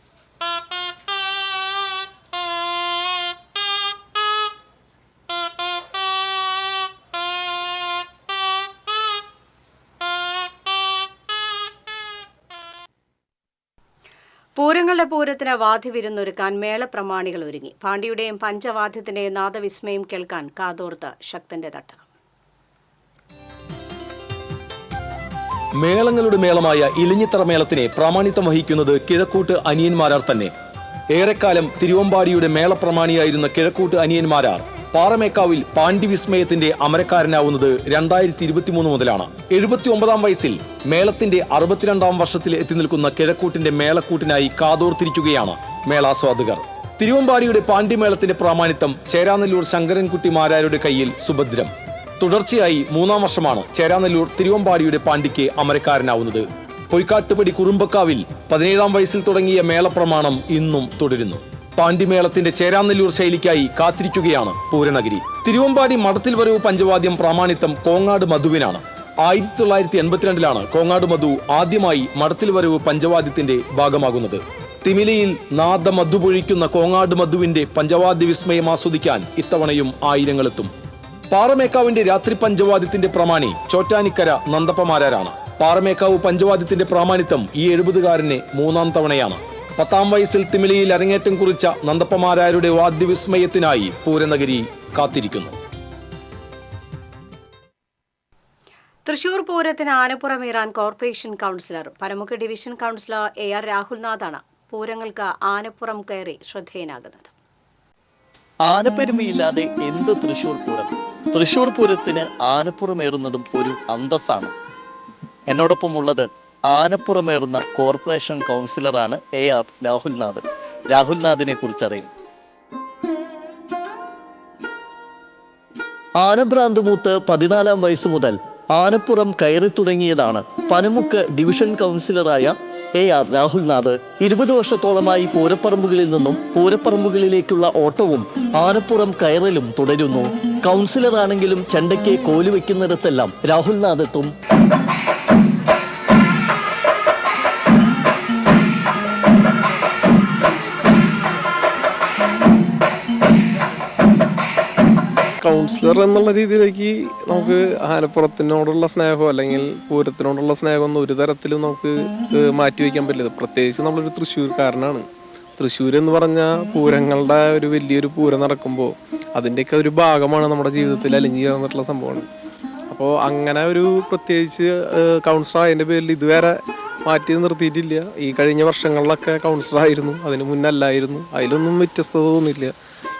പൂരങ്ങളുടെ പൂരത്തിന് വാദ്യവിരുന്നൊരുക്കാൻ മേളപ്രമാണികൾ ഒരുങ്ങി. പാണ്ടിയുടെയും പഞ്ചവാദ്യത്തിന്റെയും നാദവിസ്മയം കേൾക്കാൻ കാതോർത്ത് ശക്തന്റെ തട്ടകം. മേളങ്ങളുടെ മേളമായ ഇലിഞ്ഞിത്തറ മേളത്തിനെ പ്രാമാണിത്വം വഹിക്കുന്നത് കിഴക്കൂട്ട് അനിയന്മാരാർ തന്നെ. ഏറെക്കാലം തിരുവമ്പാടിയുടെ മേളപ്രമാണിയായിരുന്ന കിഴക്കൂട്ട് അനിയന്മാരാർ പാറമേക്കാവിൽ പാണ്ഡിവിസ്മയത്തിന്റെ അമരക്കാരനാവുന്നത് 2023 മുതലാണ്. 79-ാം വയസ്സിൽ മേളത്തിന്റെ 62-ാം വർഷത്തിൽ എത്തി നിൽക്കുന്ന കിഴക്കൂട്ടിന്റെ മേളക്കൂട്ടിനായി കാതോർത്തിരിക്കുകയാണ് മേളാസ്വാദകർ. തിരുവമ്പാടിയുടെ പാണ്ഡിമേളത്തിന്റെ പ്രാമാണിത്വം ചേരാനെല്ലൂർ ശങ്കരൻകുട്ടി മാരാരുടെ കയ്യിൽ സുഭദ്രം. തുടർച്ചയായി 3-ാം വർഷമാണ് ചേരാനെല്ലൂർ തിരുവമ്പാടിയുടെ പാണ്ഡിക്ക് അമരക്കാരനാവുന്നത്. പൊയ്ക്കാട്ടുപടി കുറുമ്പക്കാവിൽ 17-ാം വയസ്സിൽ തുടങ്ങിയ മേളപ്രമാണം ഇന്നും തുടരുന്നു. പാണ്ഡിമേളത്തിന്റെ ചേരാനെല്ലൂർ ശൈലിക്കായി കാത്തിരിക്കുകയാണ് പൂരനഗരി. തിരുവമ്പാടി മടത്തിൽ വരവ് പഞ്ചവാദ്യം പ്രാമാണിത്വം കോങ്ങാട് മധുവിനാണ്. 1982-ലാണ് കോങ്ങാട് മധു ആദ്യമായി മടത്തിൽ വരവ് പഞ്ചവാദ്യത്തിന്റെ ഭാഗമാകുന്നത്. തിമിലയിൽ നാദ മധു പൊഴിക്കുന്ന കോങ്ങാട് മധുവിന്റെ പഞ്ചവാദ്യ വിസ്മയം ആസ്വദിക്കാൻ ഇത്തവണയും ആയിരങ്ങളെത്തും. പാറമേക്കാവിന്റെ രാത്രി പഞ്ചവാദ്യത്തിന്റെ പ്രമാണി ചോറ്റാനിക്കര നന്ദപ്പമാരാരാണ്. പാറമേക്കാവ് പഞ്ചവാദ്യത്തിന്റെ പ്രാമാണിത്വം ഈ 70-കാരനെ 3-ാം തവണയാണ്. 10-ാം വയസ്സിൽ തിമിലിയിൽ അരങ്ങേറ്റം കുറിച്ച നന്ദപ്പമാരാരുടെ വാദ്യവിസ്മയത്തിനായി പൂരനഗരി കാത്തിരിക്കുന്നു. തൃശൂർ പൂരത്തിന് ആനപ്പുറമേറാൻ corporation councillor Paramukku division councillor AR രാഹുൽനാഥാണ് പൂരങ്ങൾക്ക് ആനപ്പുറം കയറി ശ്രദ്ധേയനാകുന്നത്. ആനപ്പെരുമയില്ലാതെ എന്ത് തൃശൂർ പൂരം? തൃശൂർ പൂരത്തിന് ആനപ്പുറമേറുന്നതും ഒരു അന്തസ്സാണ്. എന്നോടൊപ്പം ഉള്ളത് ആനപ്പുറമേറുന്ന കോർപ്പറേഷൻ കൗൺസിലറാണ് AR രാഹുൽനാഥ്. രാഹുൽനാഥിനെ കുറിച്ചറിയും. ആനഭ്രാന്ത് മൂത്ത് 14-ാം വയസ്സ് മുതൽ ആനപ്പുറം കയറി തുടങ്ങിയതാണ് പനമുക്ക് ഡിവിഷൻ കൗൺസിലറായ AR രാഹുൽനാഥ്. 20 വർഷത്തോളമായി പൂരപ്പറമ്പുകളിൽ നിന്നും പൂരപ്പറമ്പുകളിലേക്കുള്ള ഓട്ടവും ആനപ്പുറം കയറലും തുടരുന്നു. കൗൺസിലറാണെങ്കിലും ചെണ്ടയ്ക്ക് കോലുവെക്കുന്നിടത്തെല്ലാം രാഹുൽനാഥ് എത്തും. കൗൺസിലർ എന്നുള്ള രീതിയിലേക്ക് നമുക്ക് ആനപ്പുറത്തിനോടുള്ള സ്നേഹമോ അല്ലെങ്കിൽ പൂരത്തിനോടുള്ള സ്നേഹമൊന്നും ഒരു തരത്തിലും നമുക്ക് മാറ്റിവെക്കാൻ പറ്റില്ല. പ്രത്യേകിച്ച് നമ്മളൊരു തൃശ്ശൂർക്കാരനാണ്. തൃശ്ശൂർ എന്ന് പറഞ്ഞാൽ പൂരങ്ങളുടെ ഒരു വലിയൊരു പൂരം നടക്കുമ്പോൾ അതിൻ്റെയൊക്കെ ഒരു ഭാഗമാണ് നമ്മുടെ ജീവിതത്തിൽ അലിഞ്ഞു ചേർന്നിട്ടുള്ള സംഭവമാണ്. അപ്പോൾ അങ്ങനെ ഒരു പ്രത്യേകിച്ച് കൗൺസിലർ അതിൻ്റെ പേരിൽ ഇതുവരെ മാറ്റി നിർത്തിയിട്ടില്ല. ഈ കഴിഞ്ഞ വർഷങ്ങളിലൊക്കെ കൗൺസിലറായിരുന്നു, അതിന് മുന്നല്ലായിരുന്നു. അതിലൊന്നും വ്യത്യസ്തത തോന്നിയില്ല.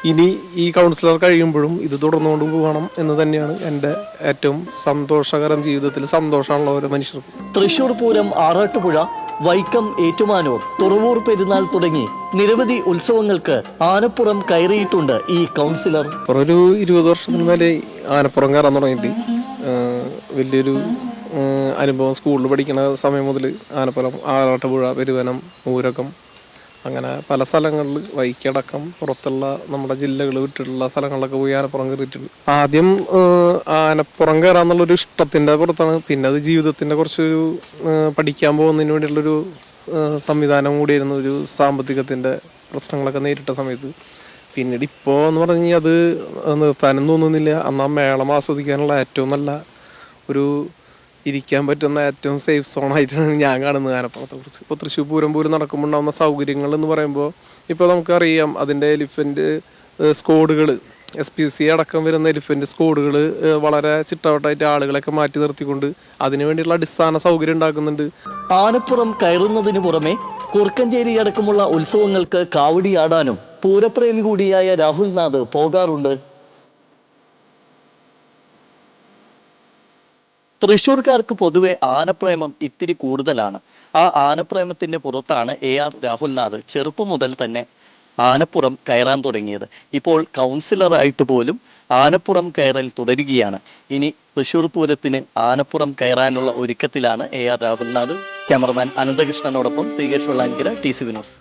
ഇനി ഈ കൗൺസിലർ കഴിയുമ്പോഴും ഇത് തുടർന്നുകൊണ്ട് പോകണം എന്ന് തന്നെയാണ് എൻ്റെ ഏറ്റവും സന്തോഷകരം. ജീവിതത്തിൽ സന്തോഷമുള്ള ഓരോ മനുഷ്യർക്കും. തൃശൂർ പൂരം, ആറാട്ടുപുഴ, വൈക്കം, ഏറ്റുമാനൂർ, തുറവൂർ പെരുന്നാൾ തുടങ്ങി നിരവധി ഉത്സവങ്ങൾക്ക് ആനപ്പുറം കയറിയിട്ടുണ്ട് ഈ കൗൺസിലർ. ഒരു 20 വർഷത്തിന് മേലെ ആനപ്പുറം കയറാൻ തുടങ്ങിയിട്ട് വലിയൊരു അനുഭവം. സ്കൂളിൽ പഠിക്കുന്ന സമയം മുതൽ ആനപ്പുറം, ആറാട്ടുപുഴ, പെരുവനം, ഊരകം, അങ്ങനെ പല സ്ഥലങ്ങളിൽ, വൈക്കടക്കം പുറത്തുള്ള നമ്മുടെ ജില്ലകൾ വിട്ടിട്ടുള്ള സ്ഥലങ്ങളിലൊക്കെ പോയി ആനപ്പുറം കയറിയിട്ടുണ്ട്. ആദ്യം ആനപ്പുറം കയറാന്നുള്ളൊരു ഇഷ്ടത്തിൻ്റെ പുറത്താണ്. പിന്നെ അത് ജീവിതത്തിൻ്റെ കുറച്ചൊരു പഠിക്കാൻ പോകുന്നതിന് വേണ്ടിയുള്ളൊരു സംവിധാനം കൂടിയായിരുന്നു. ഒരു സാമ്പത്തികത്തിൻ്റെ പ്രശ്നങ്ങളൊക്കെ നേരിട്ട സമയത്ത്. പിന്നീട് ഇപ്പോൾ എന്ന് പറഞ്ഞു കഴിഞ്ഞാൽ അത് നിർത്താനും തോന്നുന്നില്ല. അന്ന് ആ മേളം ആസ്വദിക്കാനുള്ള ഏറ്റവും നല്ല ഒരു ഇരിക്കാൻ പറ്റുന്ന ഏറ്റവും സേഫ് സോണായിട്ടാണ് ഞാൻ കാണുന്നത് ആനപ്പുറത്തെ കുറിച്ച്. ഇപ്പോൾ തൃശ്ശൂർ പൂരം നടക്കുമ്പോൾ ഉണ്ടാകുന്ന സൗകര്യങ്ങൾ എന്ന് പറയുമ്പോൾ ഇപ്പോൾ നമുക്കറിയാം അതിൻ്റെ എലിഫൻറ്റ് സ്ക്വാഡുകൾ, SPC അടക്കം വരുന്ന എലിഫൻറ്റ് സ്ക്വാഡുകൾ വളരെ ചിട്ടവട്ടായിട്ട് ആളുകളൊക്കെ മാറ്റി നിർത്തിക്കൊണ്ട് അതിനു വേണ്ടിയുള്ള അടിസ്ഥാന സൗകര്യം ഉണ്ടാക്കുന്നുണ്ട്. ആനപ്പുറം കയറുന്നതിന് പുറമെ കുറുക്കഞ്ചേരി അടക്കമുള്ള ഉത്സവങ്ങൾക്ക് കാവടിയാടാനും പൂരപ്രേമി കൂടിയായ രാഹുൽനാഥ് പോകാറുണ്ട്. തൃശ്ശൂർക്കാർക്ക് പൊതുവെ ആനപ്രേമം ഇത്തിരി കൂടുതലാണ്. ആ ആനപ്രേമത്തിന്റെ പുറത്താണ് AR രാഹുൽനാഥ് ചെറുപ്പം മുതൽ തന്നെ ആനപ്പുറം കയറാൻ തുടങ്ങിയത്. ഇപ്പോൾ കൗൺസിലറായിട്ട് പോലും ആനപ്പുറം കയറൽ തുടരുകയാണ്. ഇനി തൃശ്ശൂർ പൂരത്തിന് ആനപ്പുറം കയറാനുള്ള ഒരുക്കത്തിലാണ് AR രാഹുൽനാഥ്. ക്യാമറമാൻ അനന്തകൃഷ്ണനോടൊപ്പം ശ്രീകേഷ് വെള്ളാനിക്കര, TC വിനോസ്.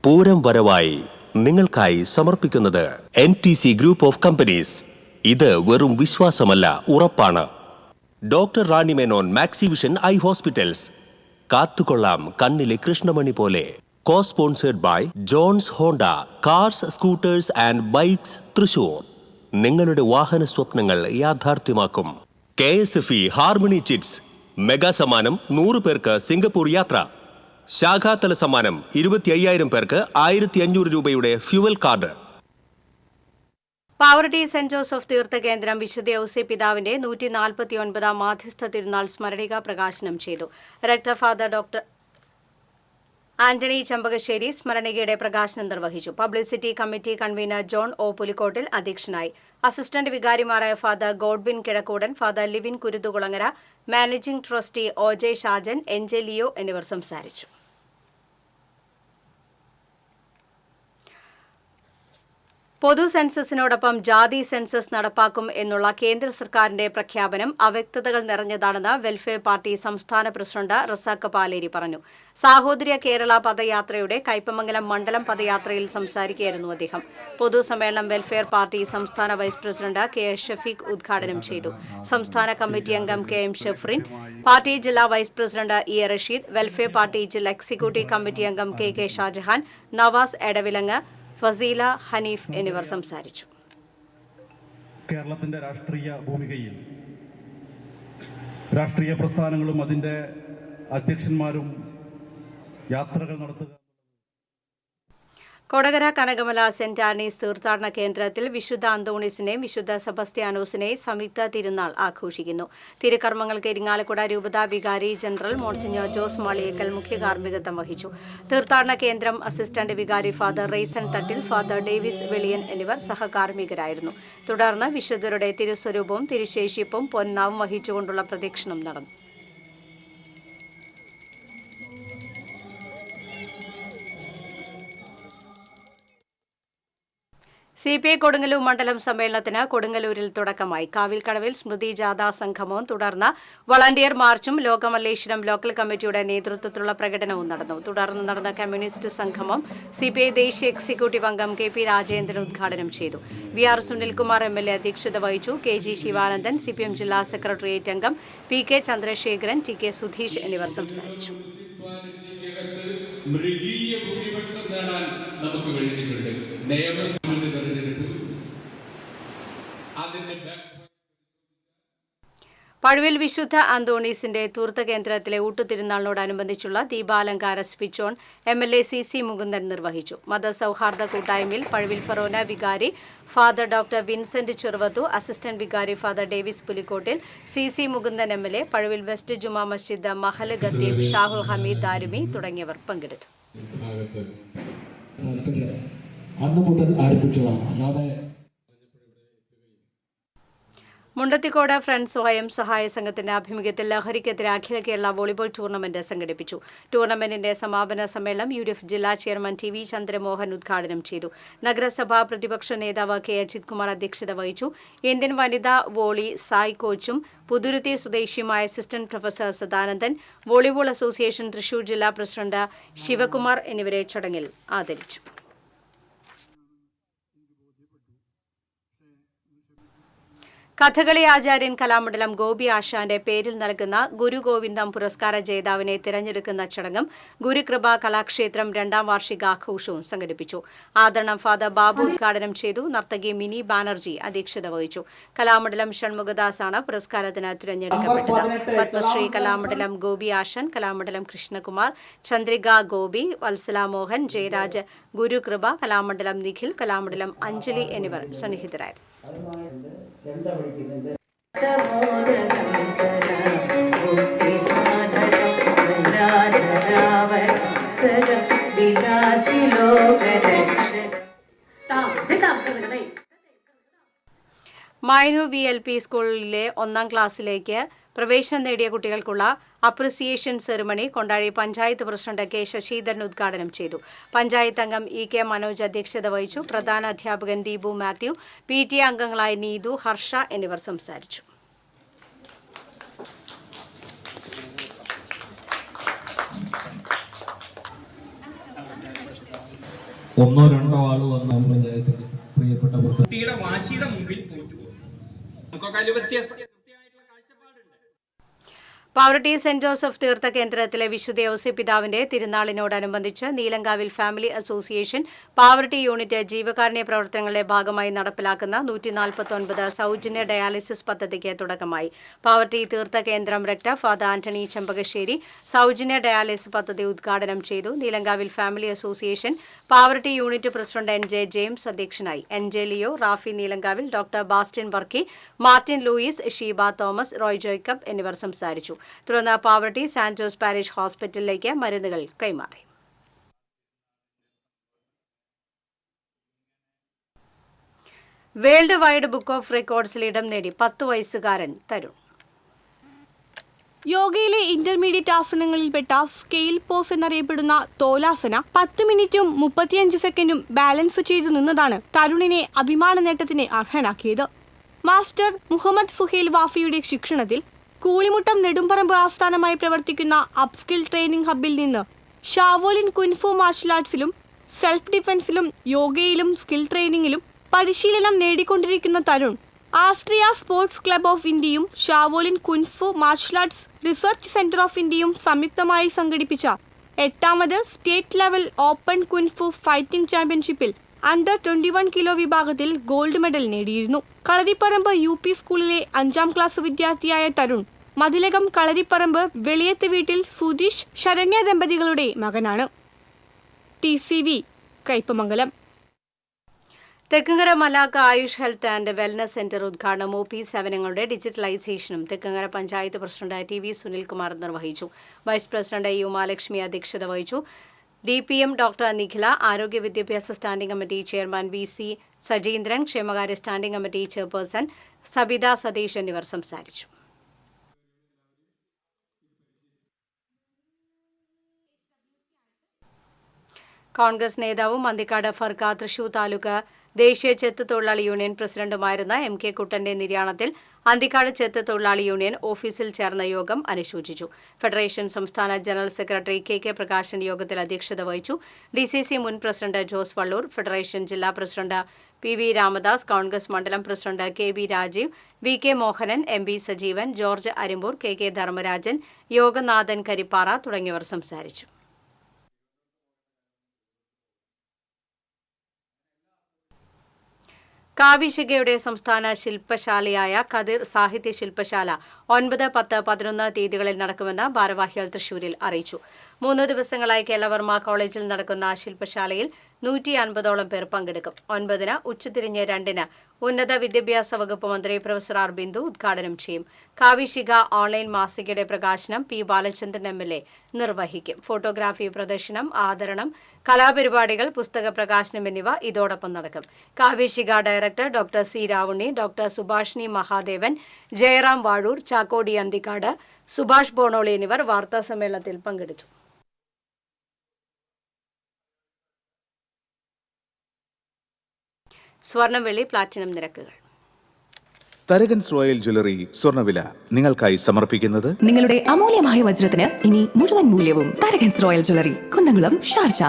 പൂരം വരവായി നിങ്ങൾക്കായി സമർപ്പിക്കുന്നത് NTC ഗ്രൂപ്പ് ഓഫ് കമ്പനീസ്. ഇത് വെറും വിശ്വാസമല്ല, ഉറപ്പാണ്. Doctor Rani Menon Maxivision eye hospitals. കാത്തുകൊള്ളാം കണ്ണിലെ കൃഷ്ണമണി പോലെ. Co sponsored by Johns Honda cars scooters and bikes Thrissur. നിങ്ങളുടെ വാഹന സ്വപ്നങ്ങൾ യാഥാർത്ഥ്യമാക്കും. KSFE harmony chits. മെഗാ സമ്മാനം 100 പേർക്ക് സിംഗപ്പൂർ യാത്ര. ശാഖാതല സമ്മാനം 25,000 പേർക്ക് 1,500 രൂപയുടെ fuel card. Pavaratty saint Joseph തീർത്ഥകേന്ദ്രം വിശുദ്ധ ഔസേ പിതാവിന്റെ 149 മാധ്യസ്ഥ തിരുനാൾ സ്മരണിക പ്രകാശനം ചെയ്തു. Rector father doctor Antony Chempakassery സ്മരണികയുടെ പ്രകാശനം നിർവഹിച്ചു. Publicity committee convener John O Pulikkottil അധ്യക്ഷനായി. അസിസ്റ്റന്റ് വികാരിമാരായ father Godwin Kizhakkudan, father Livin Kuruthukulangara, managing trustee OJ Shajan, NJ Leo എന്നിവർ സംസാരിച്ചു. പൊതു സെൻസസിനോടൊപ്പം ജാതി സെൻസസ് നടപ്പാക്കും എന്നുള്ള കേന്ദ്ര സർക്കാരിന്റെ പ്രഖ്യാപനം അവ്യക്തതകൾ നിറഞ്ഞതാണെന്ന് വെൽഫെയർ പാർട്ടി സംസ്ഥാന പ്രസിഡന്റ് റസാഖ് പാലേരി പറഞ്ഞു. സാഹോദര്യ കേരള പദയാത്രയുടെ കയ്പമംഗലം മണ്ഡലം പദയാത്രയിൽ സംസാരിക്കുകയായിരുന്നു അദ്ദേഹം. പൊതുസമ്മേളനം വെൽഫെയർ പാർട്ടി സംസ്ഥാന വൈസ് പ്രസിഡന്റ് KS ഷഫീഖ് ഉദ്ഘാടനം ചെയ്തു. സംസ്ഥാന കമ്മിറ്റി അംഗം KM ഷഫ്രീൻ, പാർട്ടി ജില്ലാ vice president EA Rasheed, welfare party ജില്ലാ എക്സിക്യൂട്ടീവ് കമ്മിറ്റി അംഗം KK ഷാജഹാൻ, നവാസ് എടവിലങ്ങ്, ഫസീല ഹനീഫ് എന്നിവർ സംസാരിച്ചു. കേരളത്തിന്റെ രാഷ്ട്രീയ ഭൂമികയിൽ രാഷ്ട്രീയ പ്രസ്ഥാനങ്ങളും അതിൻ്റെ അധ്യക്ഷന്മാരും യാത്രകൾ നടത്തുക. കൊടകര കനകമല സെന്റ് ആനീസ് തീർത്ഥാടന കേന്ദ്രത്തിൽ വിശുദ്ധ അന്തോണീസിനെയും വിശുദ്ധ സെബസ്ത്യാനോസിനെയും സംയുക്ത തിരുനാൾ ആഘോഷിക്കുന്നു. തിരുക്കർമ്മങ്ങൾക്ക് ഇരിങ്ങാലക്കുട രൂപത വികാരി ജനറൽ മോൺസിഞ്ഞോർ ജോസ് മാളിയേക്കൽ മുഖ്യ കാർമ്മികത്വം വഹിച്ചു. തീർത്ഥാടന കേന്ദ്രം അസിസ്റ്റന്റ് വികാരി ഫാദർ റെയ്സൺ തട്ടിൽ, ഫാദർ ഡേവിസ് വെളിയൻ എന്നിവർ സഹകാർമ്മികരായിരുന്നു. തുടർന്ന് വിശുദ്ധരുടെ തിരുസ്വരൂപവും തിരുശേഷിപ്പും പൊന്നാവും വഹിച്ചുകൊണ്ടുള്ള പ്രദക്ഷിണം നടന്നു. CPI കൊടുങ്ങല്ലൂർ മണ്ഡലം സമ്മേളനത്തിന് കൊടുങ്ങല്ലൂരിൽ തുടക്കമായി. കാവിൽക്കടവിൽ സ്മൃതി ജാഥാ സംഗമവും തുടർന്ന് വളണ്ടിയർ മാർച്ചും ലോകമല്ലേശ്വരം ലോക്കൽ കമ്മിറ്റിയുടെ നേതൃത്വത്തിലുള്ള പ്രകടനവും നടന്നു. തുടർന്ന് നടന്ന കമ്മ്യൂണിസ്റ്റ് സംഗമം CPI ദേശീയ എക്സിക്യൂട്ടീവ് അംഗം KP രാജേന്ദ്രൻ ഉദ്ഘാടനം ചെയ്തു. VR സുനിൽകുമാർ MLA അധ്യക്ഷത വഹിച്ചു. KG ശിവാനന്ദൻ, CPM ജില്ലാ സെക്രട്ടേറിയറ്റ് അംഗം PK ചന്ദ്രശേഖരൻ, TK സുധീഷ് എന്നിവർ സംസാരിച്ചു. മൃഗീയ ഭൂരിപക്ഷം നേടാൻ നമുക്ക് കഴിഞ്ഞിട്ടുണ്ട്. നിയമസഭയുടെ തെരഞ്ഞെടുപ്പ് അതിന്റെ പഴുവിൽ വിശുദ്ധ അന്തോണീസിന്റെ തീർത്ഥകേന്ദ്രത്തിലെ ഊട്ടുതിരുനാളിനോടനുബന്ധിച്ചുള്ള ദീപാലങ്കാര switch on MLA CC Mukundan നിർവഹിച്ചു. മതസൗഹാർദ്ദ കൂട്ടായ്മയിൽ പഴുവിൽ ഫറോന വികാരി father doctor Vincent Cheruvathu, assistant വികാരി father Davis Pulikkottil, CC Mukundan MLA, Pazhuvil west Juma Masjid Mahal ഖത്തീബ് ഷാഹുൽ ഹമീദ് ദാരിമി തുടങ്ങിയവർ പങ്കെടുത്തു. മുണ്ടത്തിക്കോട് ഫ്രണ്ട്സ് സ്വയം സഹായ സംഘത്തിന്റെ ആഭിമുഖ്യത്തിൽ ലഹരിക്കെതിരെ അഖില കേരള വോളിബോൾ ടൂർണമെന്റ് സംഘടിപ്പിച്ചു. ടൂർണമെന്റിന്റെ സമാപന സമ്മേളനം UDF ജില്ലാ ചെയർമാൻ TV ചന്ദ്രമോഹൻ ഉദ്ഘാടനം ചെയ്തു. നഗരസഭാ പ്രതിപക്ഷ നേതാവ് K അജിത് കുമാർ അധ്യക്ഷത വഹിച്ചു. ഇന്ത്യൻ വനിതാ വോളി സായ് കോച്ചും പുതുരുത്തി സ്വദേശിയുമായ assistant professor Sadanandan, volleyball association Thrissur ജില്ലാ പ്രസിഡന്റ് ശിവകുമാർ എന്നിവരെ ചടങ്ങിൽ ആദരിച്ചു. കഥകളി ആചാര്യൻ കലാമണ്ഡലം ഗോപി ആശാന്റെ പേരിൽ നൽകുന്ന ഗുരുഗോവിന്ദം പുരസ്കാര ജേതാവിനെ തിരഞ്ഞെടുക്കുന്ന ചടങ്ങും ഗുരുകൃപ കലാക്ഷേത്രം 2ാം വാർഷികാഘോഷവും സംഘടിപ്പിച്ചു. ആദരണം ഫാദർ ബാബു ഉദ്ഘാടനം ചെയ്തു. നർത്തകി മിനി ബാനർജി അധ്യക്ഷത വഹിച്ചു. കലാമണ്ഡലം ഷൺമുഖദാസാണ് പുരസ്കാരത്തിന് തിരഞ്ഞെടുക്കപ്പെട്ടത്. പത്മശ്രീ കലാമണ്ഡലം ഗോപി ആശാൻ, കലാമണ്ഡലം കൃഷ്ണകുമാർ, ചന്ദ്രിക ഗോപി, വത്സല മോഹൻ, ജയരാജ്, ഗുരുകൃപ, കലാമണ്ഡലം നിഖിൽ, കലാമണ്ഡലം അഞ്ജലി എന്നിവർ സന്നിഹിതരായിരുന്നു. പൈനു VLP സ്കൂളിലെ 1ാം ക്ലാസ്സിലേക്ക് പ്രവേശനം നേടിയ കുട്ടികൾക്കുള്ള appreciation ceremony Kondazhy panchayat president K Sasidharan ഉദ്ഘാടനം ചെയ്തു. പഞ്ചായത്ത് അംഗം EK മനോജ് അധ്യക്ഷത വഹിച്ചു. പ്രധാന അധ്യാപകൻ ദീപു മാത്യു, PTA അംഗങ്ങളായ നീതു, ഹർഷ എന്നിവർ സംസാരിച്ചു. ഒന്നോ രണ്ടോ ആള് വന്നാൽ പഞ്ചായത്തിൽ പ്രിയപ്പെട്ട കുട്ടിയുടെ വാശിയുടെ മുമ്പിൽ തോറ്റുപോകും. നമുക്കൊക്കെ അതിൽ വ്യത്യാസമായിട്ടുള്ള കാഴ്ചപ്പാടുണ്ട്. പാവറട്ടി സെന്റ് ജോസഫ് തീർത്ഥ കേന്ദ്രത്തിലെ വിശുദ്ധ ഔസേപ്പ് പിതാവിന്റെ തിരുനാളിനോടനുബന്ധിച്ച് Neelankavil family association Pavaratty unit ജീവകാരുണ്യ പ്രവർത്തനങ്ങളുടെ ഭാഗമായി നടപ്പിലാക്കുന്ന 149 സൗജന്യ ഡയാലിസിസ് പദ്ധതിക്ക് തുടക്കമായി. പാവറട്ടി തീർത്ഥ കേന്ദ്രം റെക്ടർ ഫാദർ ആന്റണി ചെമ്പകശ്ശേരി സൗജന്യ ഡയാലിസിസ് പദ്ധതി ഉദ്ഘാടനം ചെയ്തു. Neelankavil family association Pavaratty unit president NJ James അധ്യക്ഷനായി. NJ Leo, Rafi Neelankavil, doctor Bastin Varkey, Martin Louis, Sheeba Thomas, Roy Jacob എന്നിവർ സംസാരിച്ചു. തുടർന്ന് പാവറട്ടി സാന്റ് ജോസ് പാരിഷ് ഹോസ്പിറ്റലിലേക്ക് മരുന്നുകൾ കൈമാറി. വേൾഡ് വൈഡ് ബുക്ക് ഓഫ് റെക്കോർഡ്സിൽ ഇടം നേടി 10 വയസ്സുകാരൻ തരുൺ. യോഗയിലെ ഇന്റർമീഡിയറ്റ് ആസനങ്ങളിൽപ്പെട്ട സ്കെയിൽ പോസ് എന്നറിയപ്പെടുന്ന തോലാസന 10 മിനിറ്റും 35 സെക്കൻഡും ബാലൻസ് ചെയ്തു നിന്നതാണ് തരുണിനെ അഭിമാന നേട്ടത്തിന് അർഹനാക്കിയത്. മാസ്റ്റർ മുഹമ്മദ് സുഹൈൽ വാഫിയുടെ ശിക്ഷണത്തിൽ കൂളിമുട്ടം നെടുമ്പറമ്പ് ആസ്ഥാനമായി പ്രവർത്തിക്കുന്ന അപ്സ്കിൽ ട്രെയിനിംഗ് ഹബ്ബിൽ നിന്ന് ഷാവോലിൻ കുൻഫു മാർഷൽ ആർട്സിലും സെൽഫ് ഡിഫൻസിലും യോഗയിലും സ്കിൽ ട്രെയിനിങ്ങിലും പരിശീലനം നേടിക്കൊണ്ടിരിക്കുന്ന Tharun Austria sports club of ഇന്ത്യയും Shaolin kung fu martial arts research centre of ഇന്ത്യയും സംയുക്തമായി സംഘടിപ്പിച്ച 8ാമത് state level open kung fu fighting ചാമ്പ്യൻഷിപ്പിൽ അണ്ടർ 21 കിലോ വിഭാഗത്തിൽ ഗോൾഡ് മെഡൽ നേടിയിരുന്നു. കളരിപ്പറമ്പ് UP സ്കൂളിലെ 5ാം ക്ലാസ് വിദ്യാർത്ഥിയായ തരുൺ മതിലകം കളരിപ്പറമ്പ് വെളിയത്ത് വീട്ടിൽ സുധീഷ് ശരണ്യ ദമ്പതികളുടെ മകനാണ്. TCV Kaipamangalam. Thekkumkara Malakka AYUSH health and wellness centre ഉദ്ഘാടനം OP സേവനങ്ങളുടെ ഡിജിറ്റലൈസേഷനും തെക്കങ്കര പഞ്ചായത്ത് പ്രസിഡന്റ് TV സുനിൽകുമാർ നിർവഹിച്ചു. വൈസ് പ്രസിഡന്റ് ഉമാലക്ഷ്മി അധ്യക്ഷത വഹിച്ചു. DPM ഡോക്ടർ നിഖില, ആരോഗ്യ വിദ്യാഭ്യാസ standing committee chairman VC Sajeendran, ക്ഷേമകാര്യ standing committee chairperson Sabitha Satheesh എന്നിവർ സംസാരിച്ചു. കോൺഗ്രസ് നേതാവും അന്തിക്കാട് ഫർക്ക തൃശൂർ താലൂക്ക് ദേശീയ ചെത്ത് തൊഴിലാളി യൂണിയൻ പ്രസിഡന്റുമായിരുന്ന MK കുട്ടന്റെ നിര്യാണത്തിൽ അന്തിക്കാട് ചെത്ത് തൊഴിലാളി യൂണിയൻ ഓഫീസിൽ ചേർന്ന യോഗം അനുശോചിച്ചു. ഫെഡറേഷൻ സംസ്ഥാന ജനറൽ സെക്രട്ടറി KK പ്രകാശൻ യോഗത്തിൽ അധ്യക്ഷത വഹിച്ചു. DCC മുൻ പ്രസിഡന്റ് ജോസ് വള്ളൂർ, ഫെഡറേഷൻ ജില്ലാ president PV Ramadas, Congress mandalam president KB Rajeev, VK Mohanan, MB Sajeevan, George Arimpur, KK Dharmarajan, Yoganathan Karippara തുടങ്ങിയവർ സംസാരിച്ചു. കാവ്യശിഖയുടെ സംസ്ഥാന ശില്പശാലയായ കതിർ സാഹിത്യ ശില്പശാല 9, 10, 11 തീയതികളിൽ നടക്കുമെന്ന് ഭാരവാഹികൾ തൃശൂരിൽ അറിയിച്ചു. 3 ദിവസങ്ങളായി കേരളവർമ്മ കോളേജിൽ നടക്കുന്ന ശില്പശാലയിൽ 150ഓളം പേർ പങ്കെടുക്കും. 9-ന് ഉച്ചതിരിഞ്ഞ് 2-ന് ഉന്നത വിദ്യാഭ്യാസ വകുപ്പ് മന്ത്രി പ്രൊഫസർ ആർ ബിന്ദു ഉദ്ഘാടനം ചെയ്യും. കാവ്യശിഖ ഓൺലൈൻ മാസികയുടെ പ്രകാശനം P ബാലചന്ദ്രൻ MLA നിർവഹിക്കും. ഫോട്ടോഗ്രാഫി പ്രദർശനം, ആദരണം, കലാപരിപാടികൾ, പുസ്തക പ്രകാശനം എന്നിവ ഇതോടൊപ്പം നടക്കും. Kavyashikha director doctor C Ravunni, doctor Subhashini Mahadevan, Jayaram Vazhoor, Chakkodi Anthikad, Subhash Bonoli എന്നിവർ വാർത്താസമ്മേളനത്തിൽ പങ്കെടുത്തു. സ്വർണം, വെള്ളി, പ്ലാറ്റിനം നിരക്കുകൾ. തരകൻസ് റോയൽ ജ്വല്ലറി സ്വർണ്ണവില നിങ്ങൾക്കായി സമർപ്പിക്കുന്നത് നിങ്ങളുടെ അമൂല്യമായ വജ്രത്തിന് ഇനി മുഴുവൻ മൂല്യവും Tharakans royal jewellery, Kunnamkulam, Sharjah.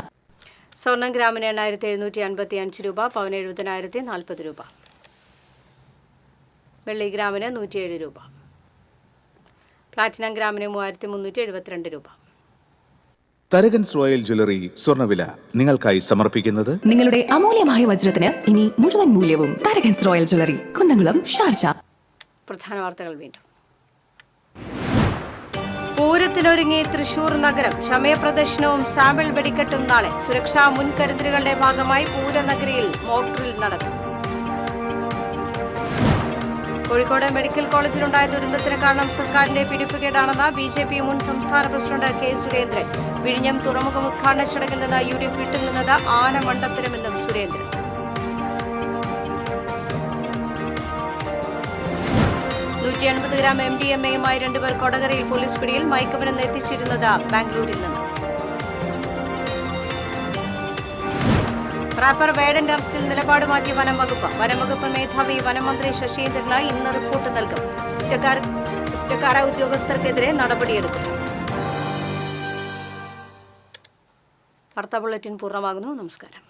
സ്വർണം ഗ്രാമിന് 8,755 രൂപ, പവന് 70,040 രൂപ. വെള്ളി ഗ്രാമിന് 107 രൂപ. പ്ലാറ്റിനം ഗ്രാമിന് 3,372 രൂപ. തരകൻസ് റോയൽ ജ്വല്ലറി സ്വർണ്ണവില നിങ്ങൾക്കായി സമർപ്പിക്കുന്നത് നിങ്ങളുടെ അമൂല്യമായ വജ്രത്തിന് ഇനി മുഴുവൻ മൂല്യവും Tharakans royal jewellery, Kunnamkulam, Sharjah. പ്രധാന വാർത്തകൾ വീണ്ടും. പൂരത്തിനൊരുങ്ങി തൃശൂർ നഗരം. ക്ഷമയപ്രദർശനവും സാമ്പിൾ വെടിക്കെട്ടും നാളെ. സുരക്ഷാ മുൻകരുതലുകളുടെ ഭാഗമായി പൂരനഗരിയിൽ മോക്ക് ഡ്രിൽ നടത്തും. കോഴിക്കോട് മെഡിക്കൽ കോളേജിലുണ്ടായ ദുരന്തത്തിന് കാരണം സർക്കാരിന്റെ പിടിപ്പുകേടാണെന്ന് BJP മുൻ സംസ്ഥാന പ്രസിഡന്റ് K സുരേന്ദ്രൻ. വിഴിഞ്ഞം തുറമുഖം ഉദ്ഘാടന ചടങ്ങിൽ നിന്ന് UDF വിട്ടുനിന്നത് ആനമണ്ടത്തരമെന്നും സുരേന്ദ്രൻ. 180 ഗ്രാം MDMA-യുമായി 2 പേർ കൊടകരയിൽ പോലീസ് പിടിയിൽ. മയക്കുമരുന്ന് എത്തിച്ചിരുന്നത് ബാംഗ്ലൂരിൽ നിന്ന്. റാപ്പർ വേടന്റെ അറസ്റ്റിൽ നിലപാട് മാറ്റി വനം വകുപ്പ്. വനംവകുപ്പ് മേധാവി വനമന്ത്രി ശശീന്ദ്രന് ഇന്ന് റിപ്പോർട്ട് നൽകും. കുറ്റക്കാരായ ഉദ്യോഗസ്ഥർക്കെതിരെ നടപടിയെടുക്കും. വാർത്താ ബുള്ളറ്റിൻ പൂർണ്ണമാകുന്നു. നമസ്കാരം.